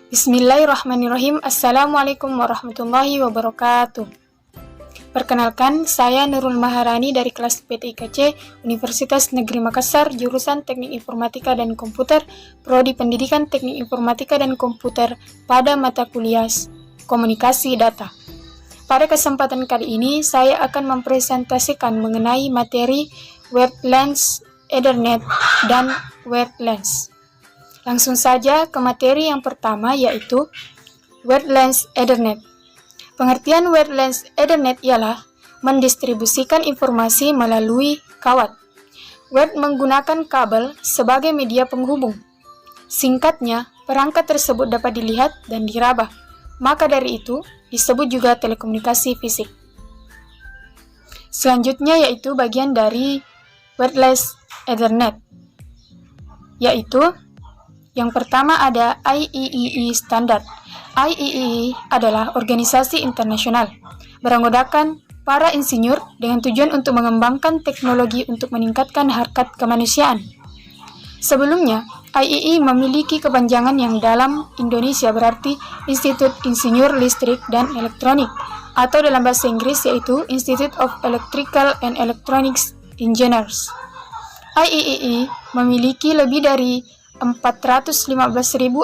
Bismillahirrahmanirrahim. Assalamualaikum warahmatullahi wabarakatuh. Perkenalkan, saya Nurul Maharani dari kelas PTIKC Universitas Negeri Makassar, jurusan Teknik Informatika dan Komputer, Prodi Pendidikan Teknik Informatika dan Komputer pada mata kuliah Komunikasi Data. Pada kesempatan kali ini, saya akan mempresentasikan mengenai materi Wireless Ethernet dan Wireless. Langsung saja ke materi yang pertama, yaitu Wireless Ethernet. Pengertian Wireless Ethernet ialah mendistribusikan informasi melalui kawat. Wired menggunakan kabel sebagai media penghubung. Singkatnya, perangkat tersebut dapat dilihat dan diraba. Maka dari itu, disebut juga telekomunikasi fisik. Selanjutnya yaitu bagian dari Wireless Ethernet, yaitu yang pertama ada IEEE standar. IEEE adalah organisasi internasional beranggotakan para insinyur dengan tujuan untuk mengembangkan teknologi untuk meningkatkan harkat kemanusiaan. Sebelumnya, IEEE memiliki kepanjangan yang dalam Indonesia berarti Institut Insinyur Listrik dan Elektronik, atau dalam bahasa Inggris yaitu Institute of Electrical and Electronics Engineers. IEEE memiliki lebih dari 415.000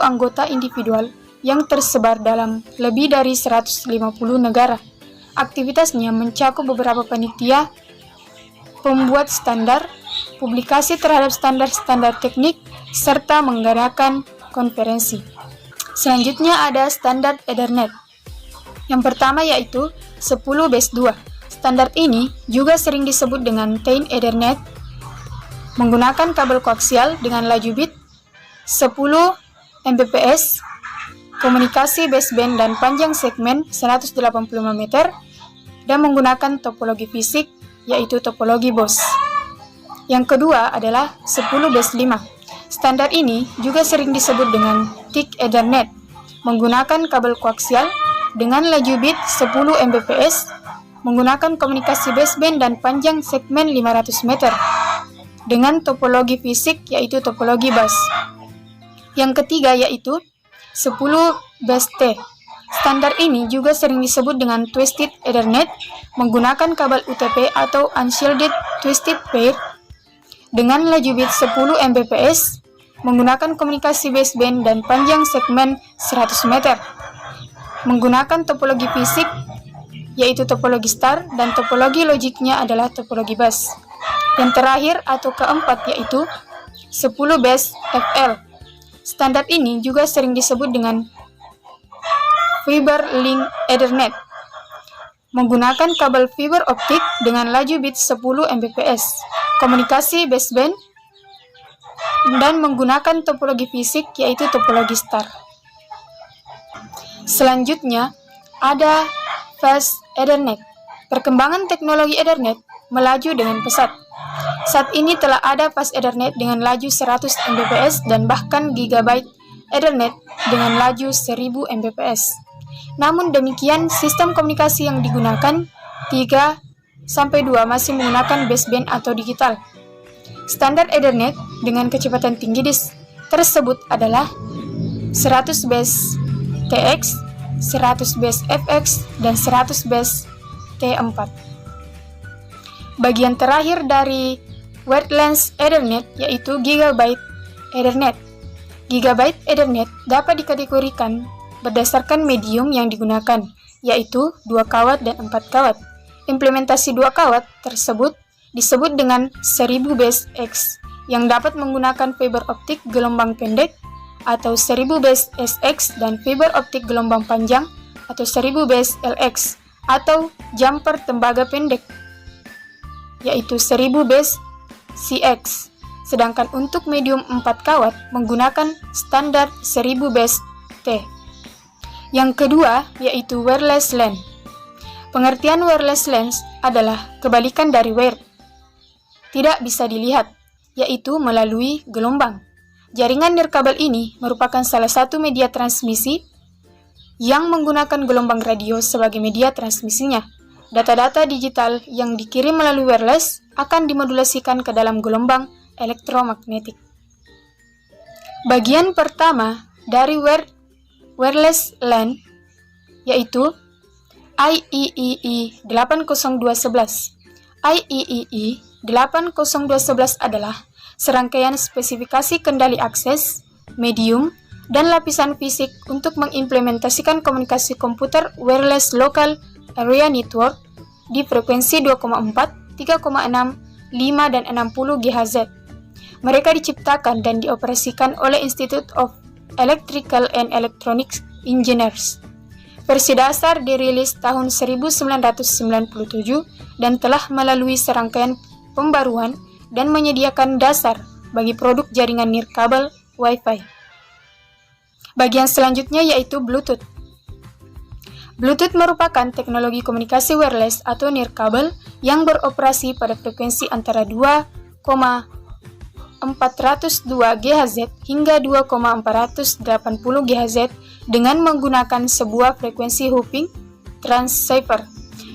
anggota individual yang tersebar dalam lebih dari 150 negara. Aktivitasnya mencakup beberapa panitia, pembuat standar, publikasi terhadap standar-standar teknik, serta mengadakan konferensi. Selanjutnya ada standar Ethernet. Yang pertama yaitu 10-2. Standar ini juga sering disebut dengan 10 Ethernet, menggunakan kabel koaksial dengan laju bit 10 Mbps, komunikasi baseband dan panjang segmen 185 meter, dan menggunakan topologi fisik, yaitu topologi Bose. Yang kedua adalah 10-5. Standar ini juga sering disebut dengan Thick Ethernet, menggunakan kabel koaksial dengan laju bit 10 Mbps, menggunakan komunikasi baseband dan panjang segmen 500 meter, dengan topologi fisik, yaitu topologi bus. Yang ketiga yaitu 10-T. Standar ini juga sering disebut dengan Twisted Ethernet, menggunakan kabel UTP atau Unshielded Twisted Pair dengan laju bit 10 Mbps, menggunakan komunikasi baseband dan panjang segmen 100 meter, menggunakan topologi fisik, yaitu topologi star, dan topologi logiknya adalah topologi bus. Yang terakhir atau keempat yaitu 10-FL. Standar ini juga sering disebut dengan Fiber Link Ethernet, menggunakan kabel fiber optik dengan laju bit 10 Mbps, komunikasi baseband, dan menggunakan topologi fisik, yaitu topologi star. Selanjutnya, ada Fast Ethernet. Perkembangan teknologi Ethernet melaju dengan pesat. Saat ini telah ada Fast Ethernet dengan laju 100 Mbps dan bahkan Gigabyte Ethernet dengan laju 1000 Mbps. Namun demikian, sistem komunikasi yang digunakan 3-2 masih menggunakan baseband atau digital. Standar Ethernet dengan kecepatan tinggi tersebut adalah 100 base TX, 100 base FX, dan 100 base T4. Bagian terakhir dari Wireless Ethernet yaitu Gigabyte Ethernet. Gigabyte Ethernet dapat dikategorikan berdasarkan medium yang digunakan, yaitu 2 kawat dan 4 kawat. Implementasi 2 kawat tersebut disebut dengan 1000 base X yang dapat menggunakan fiber optik gelombang pendek, atau 1000 base SX, dan fiber optik gelombang panjang atau 1000 base LX, atau jumper tembaga pendek, yaitu 1000 base CX. Sedangkan untuk medium 4 kawat menggunakan standar 1000 base T. Yang kedua yaitu wireless LAN. Pengertian wireless LAN adalah kebalikan dari wired. Tidak bisa dilihat, yaitu melalui gelombang. Jaringan nirkabel ini merupakan salah satu media transmisi yang menggunakan gelombang radio sebagai media transmisinya. Data-data digital yang dikirim melalui wireless akan dimodulasikan ke dalam gelombang elektromagnetik. Bagian pertama dari wired wireless LAN, yaitu IEEE 80211. IEEE 80211 adalah serangkaian spesifikasi kendali akses, medium, dan lapisan fisik untuk mengimplementasikan komunikasi komputer wireless local area network di frekuensi 2,4, 3,6, 5, dan 60 GHz. Mereka diciptakan dan dioperasikan oleh Institute of Electrical and Electronics Engineers. Versi dasar dirilis tahun 1997 dan telah melalui serangkaian pembaruan dan menyediakan dasar bagi produk jaringan nirkabel Wi-Fi. Bagian selanjutnya yaitu Bluetooth. Bluetooth merupakan teknologi komunikasi wireless atau nirkabel yang beroperasi pada frekuensi antara 2,402 GHz hingga 2,480 GHz dengan menggunakan sebuah frekuensi hopping transceiver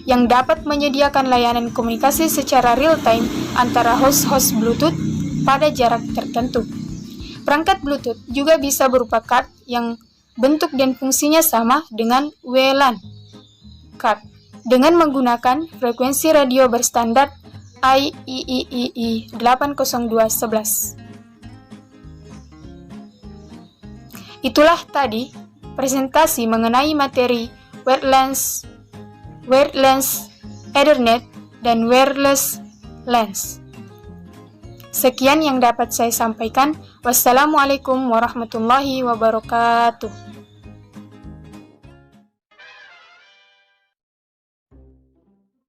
yang dapat menyediakan layanan komunikasi secara real-time antara host-host Bluetooth pada jarak tertentu. Perangkat Bluetooth juga bisa berupa card yang bentuk dan fungsinya sama dengan WLAN card dengan menggunakan frekuensi radio berstandar IEEE 80211. Itulah tadi presentasi mengenai materi wireless Ethernet dan wireless LAN. Sekian yang dapat saya sampaikan. Wassalamualaikum warahmatullahi wabarakatuh.